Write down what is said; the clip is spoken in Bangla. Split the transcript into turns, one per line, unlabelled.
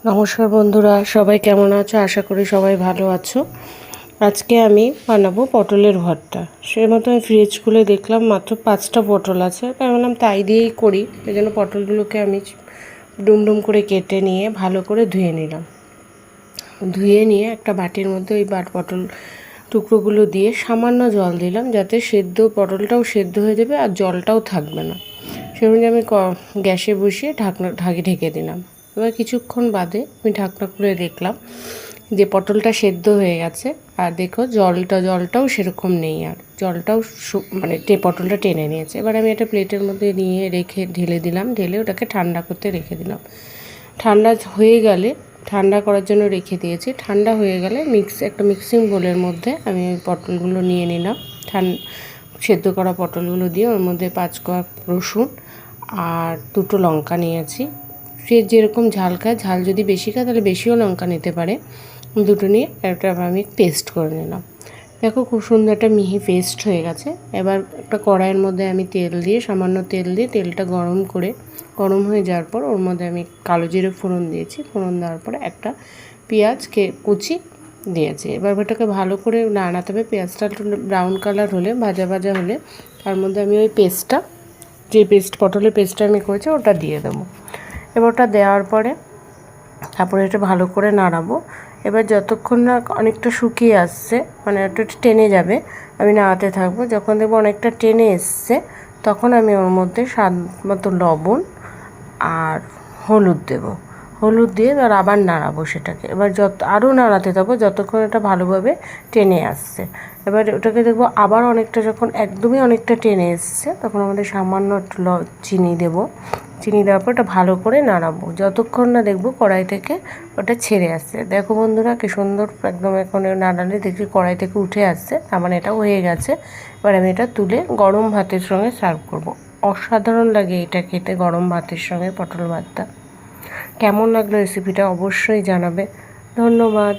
নমস্কার বন্ধুরা, সবাই কেমন আছো? আশা করি সবাই ভালো আছো। আজকে আমি বানাবো পটলের ভর্তা। সেই মতো আমি ফ্রিজ খুলে দেখলাম মাত্র 5টা পটল আছে, তাই বললাম তাই দিয়েই করি। এই জন্য পটলগুলোকে আমি ডুমডুম করে কেটে নিয়ে ভালো করে ধুয়ে নিলাম। ধুয়ে নিয়ে একটা বাটির মধ্যে ওই পটল টুকরোগুলো দিয়ে সামান্য জল দিলাম, যাতে পটলটাও সেদ্ধ হয়ে যাবে আর জলটাও থাকবে না। সেই অনুযায়ী আমি গ্যাসে বসিয়ে ঢেকে দিলাম। এবার কিছুক্ষণ বাদে আমি ঢাকনা খুলে দেখলাম যে পটলটা সেদ্ধ হয়ে গেছে। আর দেখো জলটাও সেরকম নেই, আর জলটাও পটলটা টেনে নিয়েছে। এবার আমি একটা প্লেটের মধ্যে নিয়ে ঢেলে দিলাম, ঢেলে ওটাকে ঠান্ডা করতে রেখে দিলাম। ঠান্ডা করার জন্য রেখে দিয়েছি। ঠান্ডা হয়ে গেলে একটা মিক্সিং বোলের মধ্যে আমি ওই পটলগুলো নিয়ে নিলাম। সেদ্ধ করা পটলগুলো দিয়ে ওর মধ্যে 5 কোয়া রসুন আর 2টো লঙ্কা নিয়েছি। সে যেরকম ঝাল খায়, ঝাল যদি বেশি খায় তাহলে বেশিও লঙ্কা নিতে পারে। 2টো নিয়ে একটা আমি পেস্ট করে নিলাম। দেখো খুব সুন্দর একটা মিহি পেস্ট হয়ে গেছে। এবার একটা কড়াইয়ের মধ্যে আমি সামান্য তেল দিয়ে তেলটা গরম হয়ে যাওয়ার পর ওর মধ্যে আমি কালো জিরে ফোড়ন দিয়েছি। ফোড়ন দেওয়ার পরে একটা পেঁয়াজকে কুচি দিয়েছি। এবার ওটাকে ভালো করে নাড়াতে হবে। পেঁয়াজটা একটু ব্রাউন কালার হলে, ভাজা ভাজা হলে, তার মধ্যে আমি ওই পটলের পেস্টটা আমি করেছি ওটা দিয়ে দেবো। এবার ওটা দেওয়ার পরে তারপরে এটা ভালো করে নাড়াবো। এবার যতক্ষণ না অনেকটা শুকিয়ে আসছে, মানে একটু টেনে যাবে, আমি নাড়াতে থাকবো। যখন দেখবো অনেকটা টেনে এসছে, তখন আমি ওর মধ্যে স্বাদ মতো লবণ আর হলুদ দেবো। হলুদ দিয়ে এবার আবার নাড়াবো সেটাকে। এবার আরও নাড়াতে থাকবো যতক্ষণ এটা ভালোভাবে টেনে আসছে। এবার ওটাকে দেখবো আবার যখন একদমই অনেকটা টেনে এসছে, তখন আমাদের সামান্য একটু চিনি দেবো। চিনি দেওয়ার পর ওটা ভালো করে নাড়াবো যতক্ষণ না দেখবো কড়াই থেকে ওটা ছেড়ে আসছে। দেখো বন্ধুরা কি সুন্দর একদম, এখন নাড়ালে দেখি কড়াই থেকে উঠে আসছে, তার মানে এটা হয়ে গেছে। এবার আমি এটা তুলে গরম ভাতের সঙ্গে সার্ভ করব। অসাধারণ লাগে এটা খেতে গরম ভাতের সঙ্গে পটল ভর্তা। কেমন লাগলো রেসিপিটা অবশ্যই জানাবে। ধন্যবাদ।